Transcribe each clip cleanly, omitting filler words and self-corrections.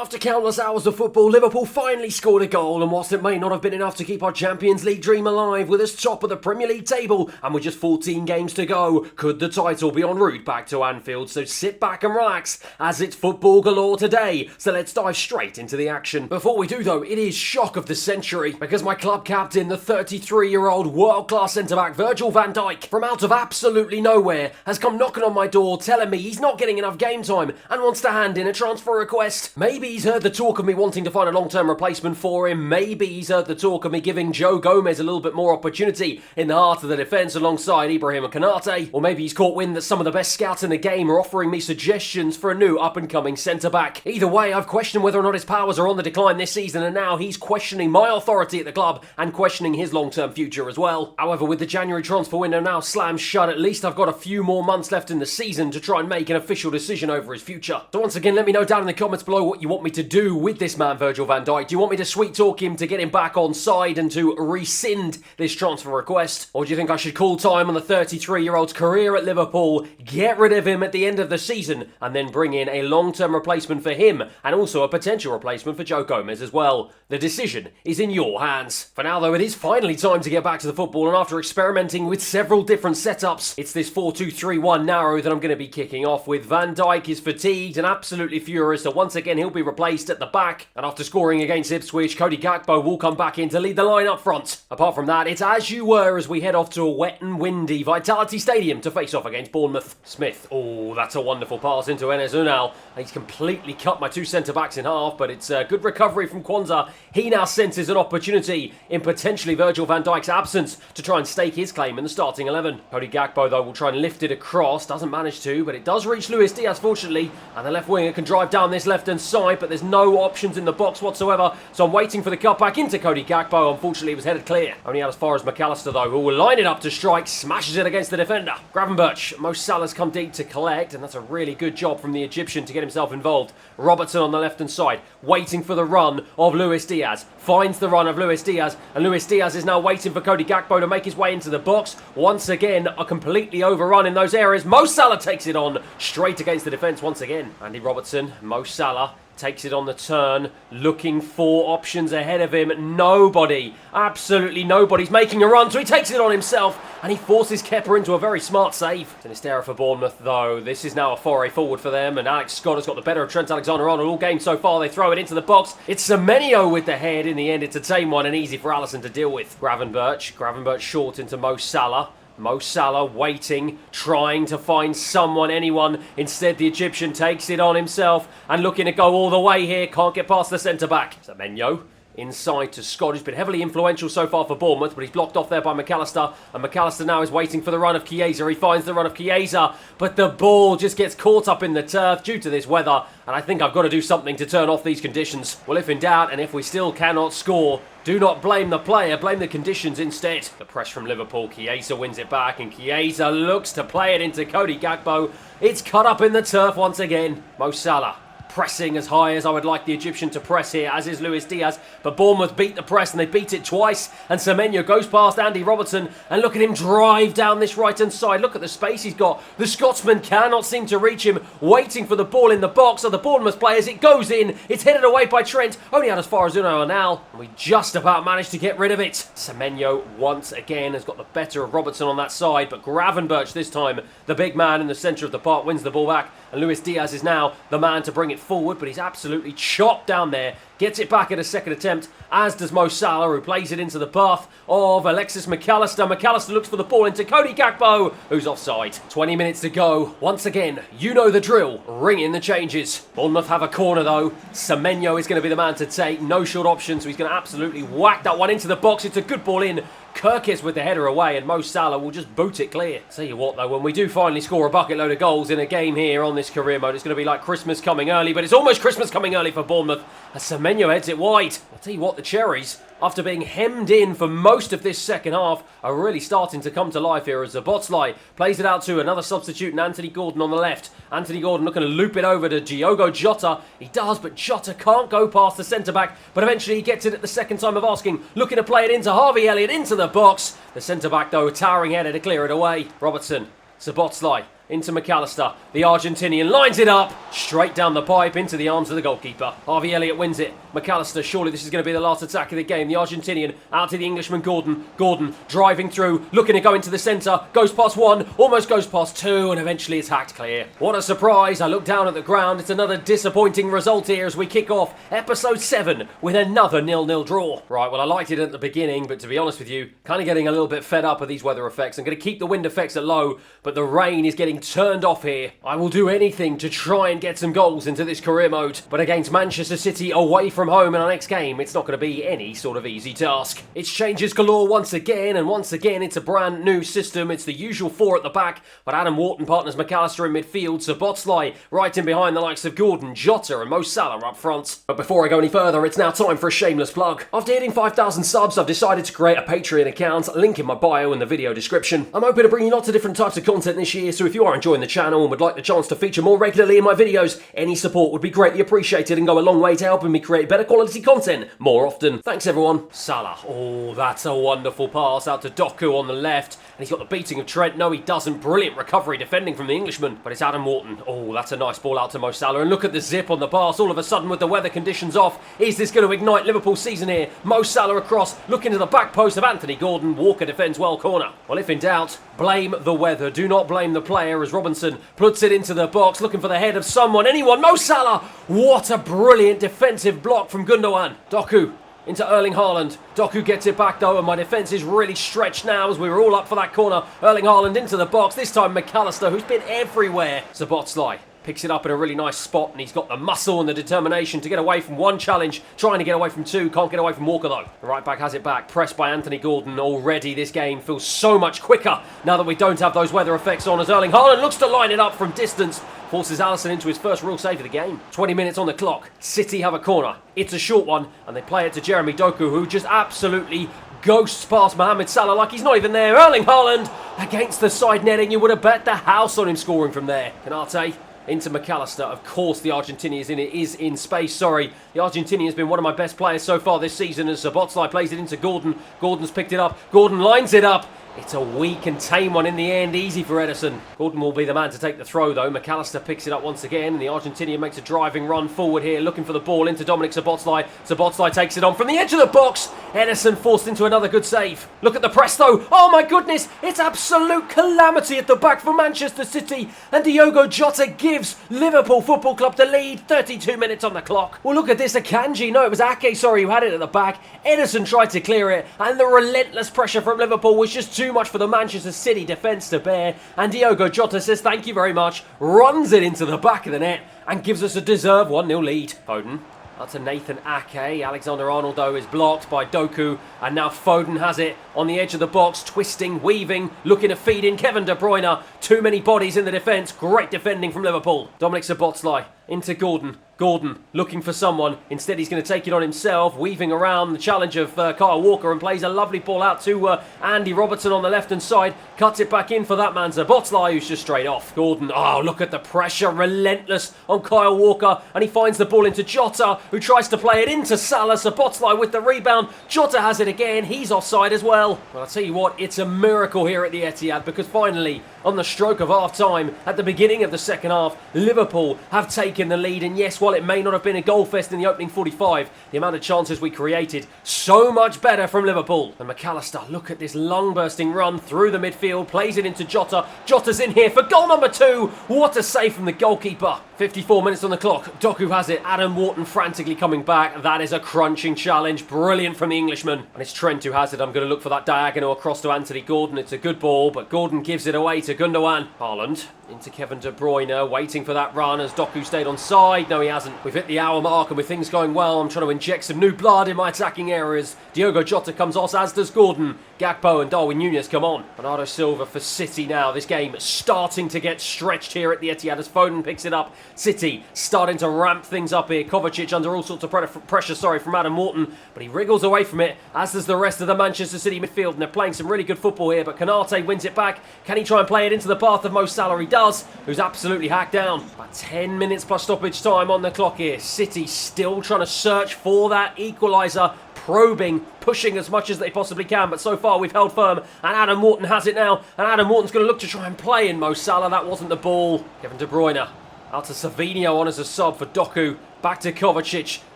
After countless hours of football, Liverpool finally scored a goal, and whilst it may not have been enough to keep our Champions League dream alive with us top of the Premier League table and with just 14 games to go, could the title be en route back to Anfield? So sit back and relax as it's football galore today. So let's dive straight into the action. Before we do though, it is shock of the century because my club captain, the 33-year-old world-class centre-back Virgil van Dijk, from out of absolutely nowhere, has come knocking on my door telling me he's not getting enough game time and wants to hand in a transfer request. Maybe he's heard the talk of me wanting to find a long-term replacement for him. Maybe he's heard the talk of me giving Joe Gomez a little bit more opportunity in the heart of the defence alongside Ibrahim Konate. Or maybe he's caught wind that some of the best scouts in the game are offering me suggestions for a new up-and-coming centre-back. Either way, I've questioned whether or not his powers are on the decline this season, and now he's questioning my authority at the club and questioning his long-term future as well. However, with the January transfer window now slammed shut, at least I've got a few more months left in the season to try and make an official decision over his future. So once again, let me know down in the comments below what you want me to do with this man Virgil van Dijk. Do you want me to sweet talk him to get him back on side and to rescind this transfer request? Or do you think I should call time on the 33-year-old's career at Liverpool, get rid of him at the end of the season, and then bring in a long-term replacement for him and also a potential replacement for Joe Gomez as well? The decision is in your hands. For now though, it is finally time to get back to the football, and after experimenting with several different setups, it's this 4-2-3-1 narrow that I'm going to be kicking off with. Van Dijk is fatigued and absolutely furious, so once again he'll be replaced at the back, and after scoring against Ipswich, Cody Gakpo will come back in to lead the line up front. Apart from that, it's as you were as we head off to a wet and windy Vitality Stadium to face off against Bournemouth. Smith, oh, that's a wonderful pass into Enes Unal. He's completely cut my two centre-backs in half, but it's a good recovery from Kwanzaa. He now senses an opportunity in potentially Virgil van Dijk's absence to try and stake his claim in the starting 11. Cody Gakpo, though, will try and lift it across. Doesn't manage to, but it does reach Luis Diaz, fortunately, and the left winger can drive down this left-hand side, but there's no options in the box whatsoever, so I'm waiting for the cut back into Cody Gakpo. Unfortunately, it was headed clear. Only out as far as McAllister, though, who will line it up to strike, smashes it against the defender. Gravenberch, Mo Salah's come deep to collect, and that's a really good job from the Egyptian to get himself involved. Robertson on the left-hand side, waiting for the run of Luis Diaz. Finds the run of Luis Diaz, and Luis Diaz is now waiting for Cody Gakpo to make his way into the box. Once again, a completely overrun in those areas. Mo Salah takes it on, straight against the defence once again. Andy Robertson, Mo Salah, takes it on the turn, looking for options ahead of him. Nobody, absolutely nobody's making a run, so he takes it on himself, and he forces Kepa into a very smart save. Sinisterra for Bournemouth, though. This is now a foray forward for them, and Alex Scott has got the better of Trent Alexander-Arnold all game so far. They throw it into the box. It's Semenyo with the head. In the end, it's a tame one and easy for Alisson to deal with. Gravenberch short into Mo Salah. Mo Salah waiting, trying to find someone, anyone. Instead, the Egyptian takes it on himself and looking to go all the way here. Can't get past the centre-back. Semenyo inside to Scott, who's been heavily influential so far for Bournemouth, but he's blocked off there by McAllister, and McAllister now is waiting for the run of Chiesa. He finds the run of Chiesa, but the ball just gets caught up in the turf due to this weather, and I think I've got to do something to turn off these conditions. Well, if in doubt, and if we still cannot score, do not blame the player, blame the conditions instead. The press from Liverpool, Chiesa wins it back, and Chiesa looks to play it into Cody Gakpo. It's cut up in the turf once again. Mo Salah pressing as high as I would like the Egyptian to press here, as is Luis Diaz, but Bournemouth beat the press, and they beat it twice, and Semenyo goes past Andy Robertson, and look at him drive down this right-hand side. Look at the space he's got. The Scotsman cannot seem to reach him, waiting for the ball in the box of the Bournemouth players. It goes in, it's headed away by Trent, only out as far as Unai now, and we just about managed to get rid of it. Semenyo once again has got the better of Robertson on that side, but Gravenberch this time, the big man in the centre of the park, wins the ball back, and Luis Diaz is now the man to bring it forward, but he's absolutely chopped down there. Gets it back at a second attempt, as does Mo Salah, who plays it into the path of Alexis McAllister. McAllister looks for the ball into Cody Gakpo, who's offside. 20 minutes to go. Once again, you know the drill. Ring in the changes. Bournemouth have a corner, though. Semenyo is going to be the man to take. No short option, so he's going to absolutely whack that one into the box. It's a good ball in. Kirkis with the header away, and Mo Salah will just boot it clear. Tell you what though, when we do finally score a bucket load of goals in a game here on this career mode, it's going to be like Christmas coming early, but it's almost Christmas coming early for Bournemouth as Semenyo heads it wide. I'll tell you what, the Cherries, after being hemmed in for most of this second half, are really starting to come to life here as Zabotzlai plays it out to another substitute and Anthony Gordon on the left. Anthony Gordon looking to loop it over to Diogo Jota. He does, but Jota can't go past the centre-back, but eventually he gets it at the second time of asking, looking to play it into Harvey Elliott, into the box. The centre-back, though, towering header to clear it away. Robertson, Zabotzlai, into McAllister. The Argentinian lines it up, straight down the pipe into the arms of the goalkeeper. Harvey Elliott wins it. McAllister, surely this is going to be the last attack of the game. The Argentinian out to the Englishman Gordon. Gordon driving through, looking to go into the centre. Goes past one, almost goes past two, and eventually it's hacked clear. What a surprise. I look down at the ground. It's another disappointing result here as we kick off episode 7 with another 0-0 draw. Right, well, I liked it at the beginning, but to be honest with you, kind of getting a little bit fed up of these weather effects. I'm going to keep the wind effects at low, but the rain is getting turned off here. I will do anything to try and get some goals into this career mode, but against Manchester City away from home in our next game, it's not going to be any sort of easy task. It's changes galore once again, and once again it's a brand new system. It's the usual 4 at the back, but Adam Wharton partners McAllister in midfield, Szoboszlai right in behind the likes of Gordon, Jota and Mo Salah up front. But before I go any further, it's now time for a shameless plug. After hitting 5,000 subs, I've decided to create a Patreon account, link in my bio in the video description. I'm hoping to bring you lots of different types of content this year, so if you are enjoying the channel and would like the chance to feature more regularly in my videos, any support would be greatly appreciated and go a long way to helping me create better quality content more often. Thanks everyone. Salah, oh that's a wonderful pass out to Doku on the left, and he's got the beating of Trent. No he doesn't, brilliant recovery defending from the Englishman, but it's Adam Wharton. Oh that's a nice ball out to Mo Salah, and look at the zip on the pass. All of a sudden with the weather conditions off, is this going to ignite Liverpool's season here? Mo Salah across, looking to the back post of Anthony Gordon. Walker defends well, corner. Well, if in doubt, blame the weather. Do not blame the player as Robinson puts it into the box, looking for the head of someone, anyone. Mo Salah! What a brilliant defensive block from Gundogan. Doku into Erling Haaland. Doku gets it back though, and my defence is really stretched now as we were all up for that corner. Erling Haaland into the box, this time McAllister, who's been everywhere. Szoboszlai picks it up in a really nice spot, and he's got the muscle and the determination to get away from one challenge, trying to get away from two, can't get away from Walker though. The right back has it back, pressed by Anthony Gordon. Already this game feels so much quicker now that we don't have those weather effects on, as Erling Haaland looks to line it up from distance, forces Alisson into his first real save of the game. 20 minutes on the clock, City have a corner, it's a short one, and they play it to Jeremy Doku, who just absolutely ghosts past Mohamed Salah like he's not even there. Erling Haaland against the side netting, you would have bet the house on him scoring from there. Kanate into McAllister. Of course the Argentinian is in space, sorry. The Argentinian has been one of my best players so far this season as Szoboszlai plays it into Gordon. Gordon's picked it up. Gordon lines it up. It's a weak and tame one in the end, easy for Ederson. Gordon will be the man to take the throw though. McAllister picks it up once again, and the Argentinian makes a driving run forward here, looking for the ball into Dominic Szoboszlai. Szoboszlai takes it on from the edge of the box. Ederson forced into another good save. Look at the press though. Oh my goodness, it's absolute calamity at the back for Manchester City, and Diogo Jota gives Liverpool Football Club the lead. 32 minutes on the clock. Well, look at this, Akanji, no, it was Ake, sorry, who had it at the back. Ederson tried to clear it, and the relentless pressure from Liverpool was just too much for the Manchester City defence to bear, and Diogo Jota says thank you very much, runs it into the back of the net, and gives us a deserved 1-0 lead. Foden, that's a Nathan Ake. Alexander-Arnold though is blocked by Doku, and now Foden has it on the edge of the box, twisting, weaving, looking to feed in Kevin De Bruyne. Too many bodies in the defence, great defending from Liverpool. Dominic Szoboszlai into Gordon. Gordon looking for someone. Instead he's going to take it on himself, weaving around the challenge of Kyle Walker, and plays a lovely ball out to Andy Robertson on the left hand side. Cuts it back in for that man Szoboszlai, who's just straight off. Gordon, oh look at the pressure, relentless on Kyle Walker, and he finds the ball into Jota, who tries to play it into Salah. Szoboszlai with the rebound. Jota has it again, he's offside as well. Well, I'll tell you what, it's a miracle here at the Etihad, because finally, on the stroke of half time, at the beginning of the second half, Liverpool have taken the lead, and yes, while it may not have been a goal fest in the opening 45, the amount of chances we created, so much better from Liverpool. And McAllister, look at this lung-bursting run through the midfield, plays it into Jota. Jota's in here for goal number 2. What a save from the goalkeeper. 54 minutes on the clock. Doku has it. Adam Wharton frantically coming back. That is a crunching challenge. Brilliant from the Englishman. And it's Trent who has it. I'm going to look for that diagonal across to Anthony Gordon. It's a good ball, but Gordon gives it away to Gundogan. Haaland into Kevin De Bruyne, waiting for that run as Doku stayed on side. No, he hasn't. We've hit the hour mark, and with things going well, I'm trying to inject some new blood in my attacking areas. Diogo Jota comes off, as does Gordon. Gakpo and Darwin Núñez come on. Bernardo Silva for City now. This game starting to get stretched here at the Etihad as Foden picks it up. City starting to ramp things up here. Kovacic under all sorts of pressure, from Adam Wharton, but he wriggles away from it, as does the rest of the Manchester City midfield, and they're playing some really good football here, but Kanate wins it back. Can he try and play it into the path of Mo Salah? He does, who's absolutely hacked down. About 10 minutes plus stoppage time on the clock here. City still trying to search for that equaliser. probing, pushing as much as they possibly can, but so far we've held firm, and Adam Wharton has it now, and Adam Wharton's going to look to try and play in Mo Salah. That wasn't the ball. Kevin De Bruyne out to Savinho on as a sub for Doku. Back to Kovacic.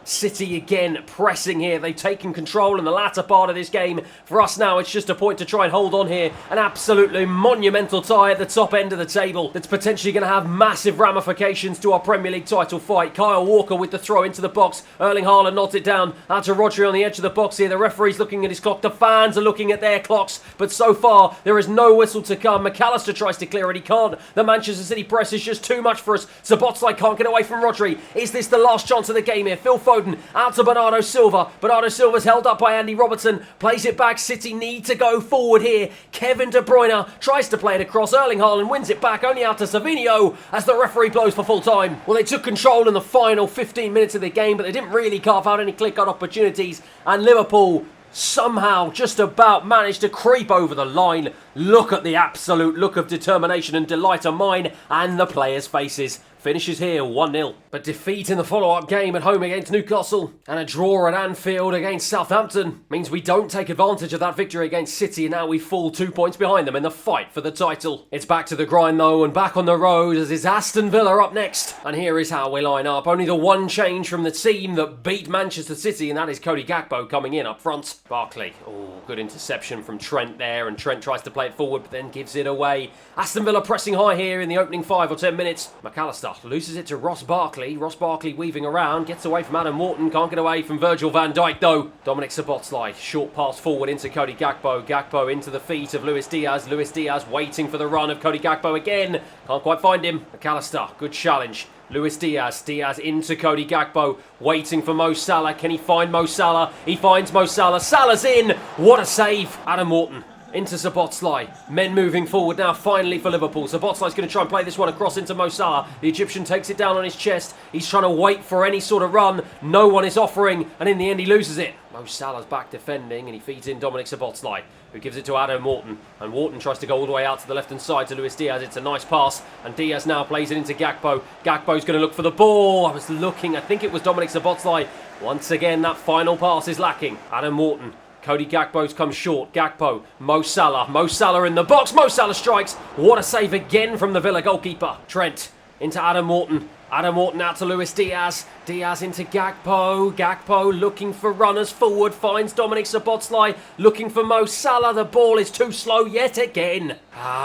City again pressing here. They've taken control in the latter part of this game. For us now, it's just a point to try and hold on here. An absolutely monumental tie at the top end of the table that's potentially going to have massive ramifications to our Premier League title fight. Kyle Walker with the throw into the box. Erling Haaland nods it down. Out to Rodri on the edge of the box here. The referee's looking at his clock. The fans are looking at their clocks. But so far, there is no whistle to come. McAllister tries to clear it. He can't. The Manchester City press is just too much for us. Szoboszlai can't get away from Rodri. Is this the last chance of the game here? Phil Foden out to Bernardo Silva. Bernardo Silva's held up by Andy Robertson. Plays it back. City need to go forward here. Kevin De Bruyne tries to play it across. Erling Haaland wins it back, only out to Savinho as the referee blows for full time. Well, they took control in the final 15 minutes of the game, but they didn't really carve out any clear-cut opportunities, and Liverpool somehow just about managed to creep over the line. Look at the absolute look of determination and delight on mine and the players' faces. Finishes here 1-0. But defeat in the follow-up game at home against Newcastle and a draw at Anfield against Southampton means we don't take advantage of that victory against City, and now we fall 2 points behind them in the fight for the title. It's back to the grind though, and back on the road as is Aston Villa up next. And here is how we line up. Only the one change from the team that beat Manchester City, and that is Cody Gakpo coming in up front. Barkley, oh, good interception from Trent there, and Trent tries to play it forward but then gives it away. Aston Villa pressing high here in the opening 5 or 10 minutes. McAllister loses it to Ross Barkley. Ross Barkley weaving around, gets away from Adam Wharton, can't get away from Virgil van Dijk though. Dominic Szoboszlai, short pass forward into Cody Gakpo. Gakpo into the feet of Luis Diaz. Luis Diaz waiting for the run of Cody Gakpo again. Can't quite find him. McAllister, good challenge. Luis Diaz. Diaz into Cody Gakpo, waiting for Mo Salah. Can he find Mo Salah? He finds Mo Salah. Salah's in. What a save. Adam Wharton into Szoboszlai. Men moving forward now finally for Liverpool. Szoboszlai's going to try and play this one across into Mo Salah. The Egyptian takes it down on his chest. He's trying to wait for any sort of run. No one is offering, and in the end he loses it. Mo Salah's back defending, and he feeds in Dominic Szoboszlai, who gives it to Adam Wharton. And Wharton tries to go all the way out to the left-hand side to Luis Diaz. It's a nice pass, and Diaz now plays it into Gakpo. Gakpo's going to look for the ball. I think it was Dominic Szoboszlai. Once again, that final pass is lacking. Adam Wharton. Cody Gakpo's come short. Gakpo, Mo Salah. Mo Salah in the box. Mo Salah strikes. What a save again from the Villa goalkeeper. Trent into Adam Wharton. Adam Wharton out to Luis Diaz. Diaz into Gakpo. Gakpo looking for runners forward. Finds Dominic Szoboszlai. Looking for Mo Salah. The ball is too slow yet again.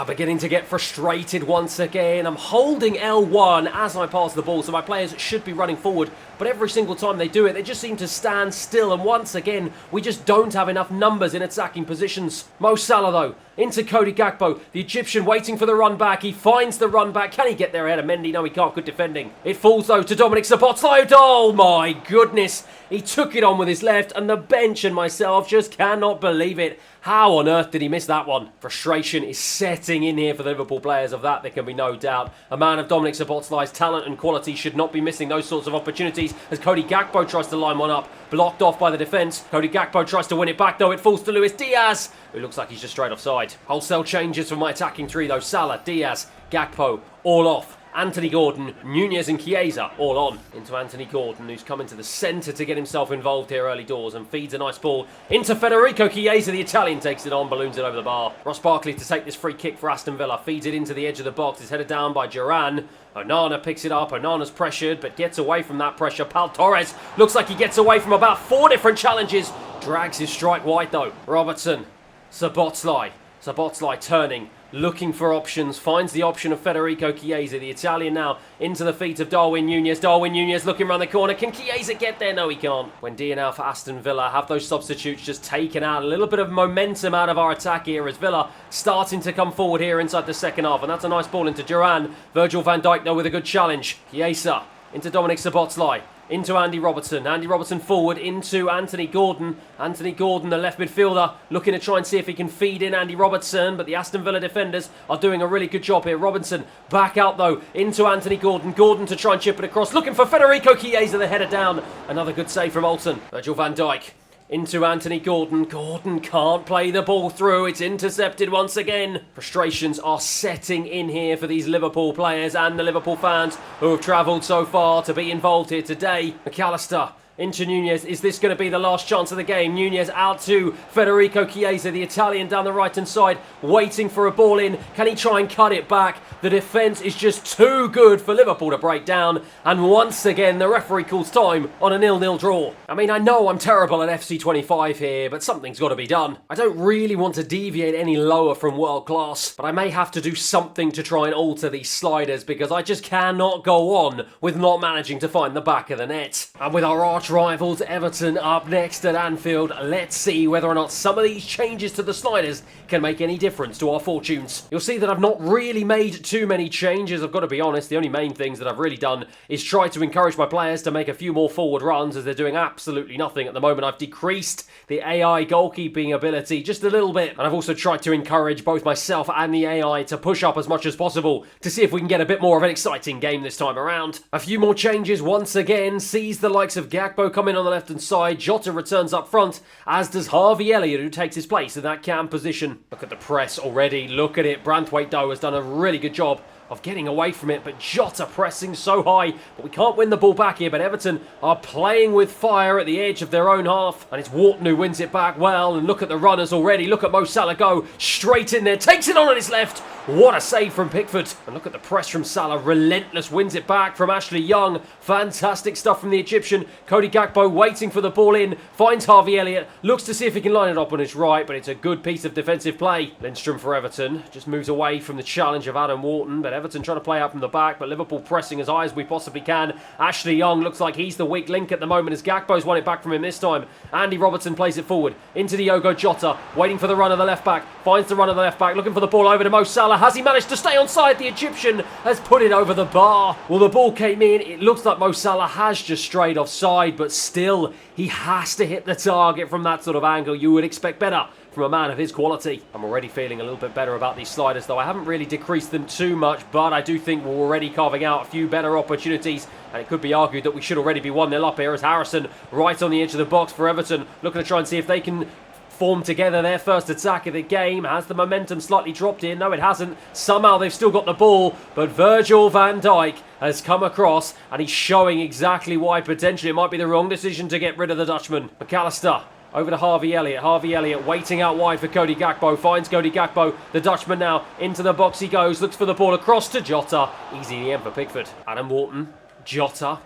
Beginning to get frustrated once again. I'm holding L1 as I pass the ball, so my players should be running forward. But every single time they do it, they just seem to stand still. And once again, we just don't have enough numbers in attacking positions. Mo Salah, though, into Cody Gakpo. The Egyptian waiting for the run back. He finds the run back. Can he get there ahead of Mendy? No, he can't. Good defending. It falls, though, to Dominic Szoboszlai. Oh, my goodness. He took it on with his left, and the bench and myself just cannot believe it. How on earth did he miss that one? Frustration is setting in here for the Liverpool players. Of that, there can be no doubt. A man of Dominic Szoboszlai's talent and quality should not be missing those sorts of opportunities as Cody Gakpo tries to line one up. Blocked off by the defence. Cody Gakpo tries to win it back, though. It falls to Luis Diaz, who looks like he's just straight offside. Wholesale changes for my attacking three, though. Salah, Diaz, Gakpo, all off. Anthony Gordon, Nunez and Chiesa all on. Into Anthony Gordon, who's come into the centre to get himself involved here early doors and feeds a nice ball into Federico Chiesa. The Italian takes it on, balloons it over the bar. Ross Barkley to take this free kick for Aston Villa. Feeds it into the edge of the box. It's headed down by Duran. Onana picks it up. Onana's pressured, but gets away from that pressure. Pal Torres looks like he gets away from about 4 different challenges. Drags his strike wide, though. Robertson. Szoboszlai. Szoboszlai turning. Looking for options, finds the option of Federico Chiesa, the Italian now into the feet of Darwin Nunez. Darwin Nunez looking around the corner. Can Chiesa get there? No, he can't. Buendia now for Aston Villa. Have those substitutes just taken out a little bit of momentum out of our attack here as Villa starting to come forward here inside the second half. And that's a nice ball into Duran. Virgil van Dijk though with a good challenge. Chiesa into Dominic Szoboszlai. Into Andy Robertson. Andy Robertson forward into Anthony Gordon. Anthony Gordon, the left midfielder, looking to try and see if he can feed in Andy Robertson. But the Aston Villa defenders are doing a really good job here. Robinson back out though into Anthony Gordon. Gordon to try and chip it across. Looking for Federico Chiesa, the header down. Another good save from Alton. Virgil van Dijk. Into Anthony Gordon. Gordon can't play the ball through. It's intercepted once again. Frustrations are setting in here for these Liverpool players and the Liverpool fans who have travelled so far to be involved here today. McAllister Into Nunez. Is this going to be the last chance of the game? Nunez out to Federico Chiesa, the Italian down the right-hand side, waiting for a ball in. Can he try and cut it back? The defence is just too good for Liverpool to break down. And once again, the referee calls time on a 0-0 draw. I mean, I know I'm terrible at FC25 here, but something's got to be done. I don't really want to deviate any lower from world class, but I may have to do something to try and alter these sliders because I just cannot go on with not managing to find the back of the net. And with our arch rivals Everton up next at Anfield, let's see whether or not some of these changes to the sliders can make any difference to our fortunes. You'll see that I've not really made too many changes, I've got to be honest. The only main things that I've really done is try to encourage my players to make a few more forward runs as they're doing absolutely nothing at the moment. I've decreased the AI goalkeeping ability just a little bit, and I've also tried to encourage both myself and the AI to push up as much as possible to see if we can get a bit more of an exciting game this time around. A few more changes once again sees the likes of Gakpo come in on the left-hand side. Jota returns up front, as does Harvey Elliott, who takes his place in that cam position. Look at the press already. Look at it. Branthwaite, though, has done a really good job of getting away from it, but Jota pressing so high, but we can't win the ball back here. But Everton are playing with fire at the edge of their own half, and it's Wharton who wins it back well. And look at the runners already. Look at Mo Salah go straight in there, takes it on his left. What a save from Pickford. And look at the press from Salah. Relentless, wins it back from Ashley Young. Fantastic stuff from the Egyptian. Cody Gakpo waiting for the ball in, finds Harvey Elliott, looks to see if he can line it up on his right, but it's a good piece of defensive play. Lindstrom for Everton just moves away from the challenge of Adam Wharton, but Everton trying to play out from the back, but Liverpool pressing as high as we possibly can. Ashley Young looks like he's the weak link at the moment as Gakpo's won it back from him this time. Andy Robertson plays it forward into Diogo Jota, waiting for the run of the left back, finds the run of the left back, looking for the ball over to Mo Salah. Has he managed to stay onside? The Egyptian has put it over the bar. Well, the ball came in. It looks like Mo Salah has just strayed offside, but still, he has to hit the target from that sort of angle. You would expect better from a man of his quality. I'm already feeling a little bit better about these sliders, though. I haven't really decreased them too much, but I do think we're already carving out a few better opportunities, and it could be argued that we should already be 1-0 up here as Harrison right on the edge of the box for Everton, looking to try and see if they can form together their first attack of the game. Has the momentum slightly dropped in? No, it hasn't. Somehow they've still got the ball, but Virgil van Dijk has come across, and he's showing exactly why potentially it might be the wrong decision to get rid of the Dutchman. McAllister over to Harvey Elliott. Harvey Elliott waiting out wide for Cody Gakpo. Finds Cody Gakpo. The Dutchman now into the box he goes. Looks for the ball across to Jota. Easy the end for Pickford. Adam Wharton. Jota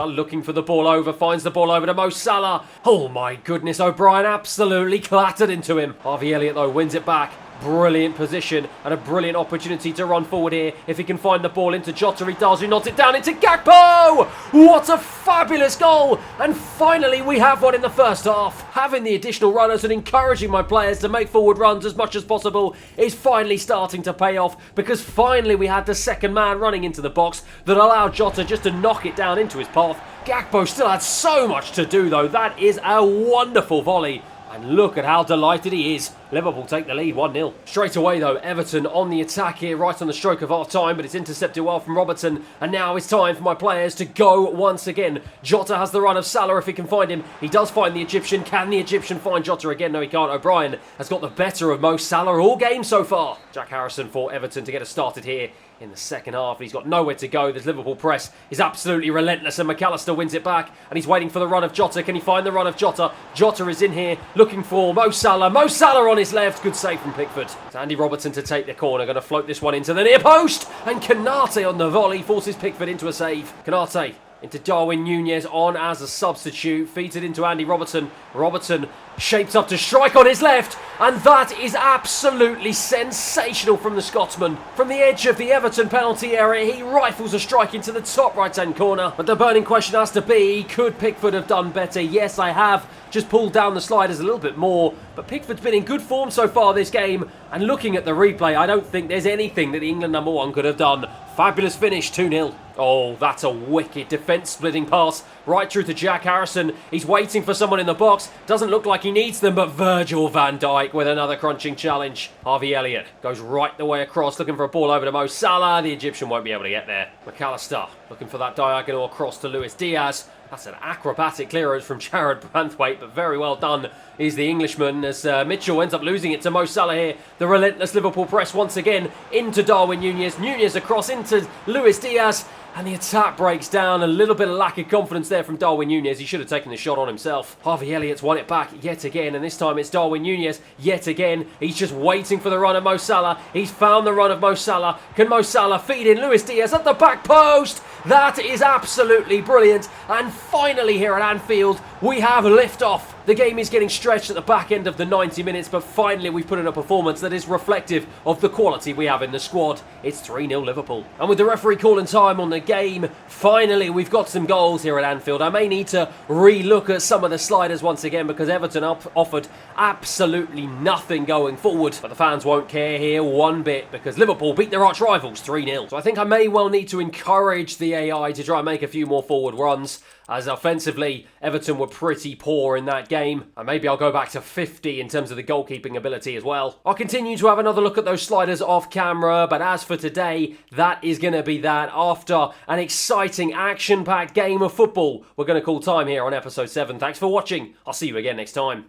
looking for the ball over. Finds the ball over to Mo Salah. Oh my goodness. O'Brien absolutely clattered into him. Harvey Elliott though wins it back. Brilliant position and a brilliant opportunity to run forward here. If he can find the ball into Jota, he does. He nods it down into Gakpo. What a fabulous goal. And finally we have one in the first half. Having the additional runners and encouraging my players to make forward runs as much as possible is finally starting to pay off, because finally we had the second man running into the box that allowed Jota just to knock it down into his path. Gakpo still had so much to do though. That is a wonderful volley. And look at how delighted he is. Liverpool take the lead 1-0. Straight away though, Everton on the attack here, right on the stroke of half time, but it's intercepted well from Robertson. And now it's time for my players to go once again. Jota has the run of Salah if he can find him. He does find the Egyptian. Can the Egyptian find Jota again? No, he can't. O'Brien has got the better of Mo Salah all game so far. Jack Harrison for Everton to get us started here in the second half. He's got nowhere to go. This Liverpool press is absolutely relentless, and McAllister wins it back, and he's waiting for the run of Jota. Can he find the run of Jota? Jota is in here looking for Mo Salah. Mo Salah on his left. Good save from Pickford. It's Andy Robertson to take the corner. Going to float this one into the near post, and Kanate on the volley forces Pickford into a save. Kanate into Darwin Nunez on as a substitute. Feeds it into Andy Robertson. Robertson shapes up to strike on his left, and that is absolutely sensational from the Scotsman. From the edge of the Everton penalty area, he rifles a strike into the top right-hand corner. But the burning question has to be, could Pickford have done better? Yes, I have just pulled down the sliders a little bit more, but Pickford's been in good form so far this game, and looking at the replay, I don't think there's anything that the England number one could have done. Fabulous finish, 2-0. Oh, that's a wicked defence-splitting pass right through to Jack Harrison. He's waiting for someone in the box. Doesn't look like he needs them, but Virgil van Dijk with another crunching challenge. Harvey Elliott goes right the way across, looking for a ball over to Mo Salah. The Egyptian won't be able to get there. McAllister looking for that diagonal across to Luis Diaz. That's an acrobatic clearance from Jared Branthwaite, but very well done is the Englishman as Mitchell ends up losing it to Mo Salah here. The relentless Liverpool press once again into Darwin Nunez. Nunez across into Luis Diaz. And the attack breaks down. A little bit of lack of confidence there from Darwin Núñez. He should have taken the shot on himself. Harvey Elliott's won it back yet again, and this time it's Darwin Núñez yet again. He's just waiting for the run of Mo Salah. He's found the run of Mo Salah. Can Mo Salah feed in Luis Diaz at the back post? That is absolutely brilliant. And finally here at Anfield, we have liftoff. The game is getting stretched at the back end of the 90 minutes, but finally we've put in a performance that is reflective of the quality we have in the squad. It's 3-0 Liverpool. And with the referee calling time on the game, finally we've got some goals here at Anfield. I may need to re-look at some of the sliders once again because Everton offered absolutely nothing going forward. But the fans won't care here one bit because Liverpool beat their arch rivals 3-0. So I think I may well need to encourage the AI to try and make a few more forward runs, as offensively Everton were pretty poor in that game, and maybe I'll go back to 50 in terms of the goalkeeping ability as well. I'll continue to have another look at those sliders off camera, but as for today, that is going to be that. After an exciting action-packed game of football, we're going to call time here on episode 7. Thanks for watching. I'll see you again next time.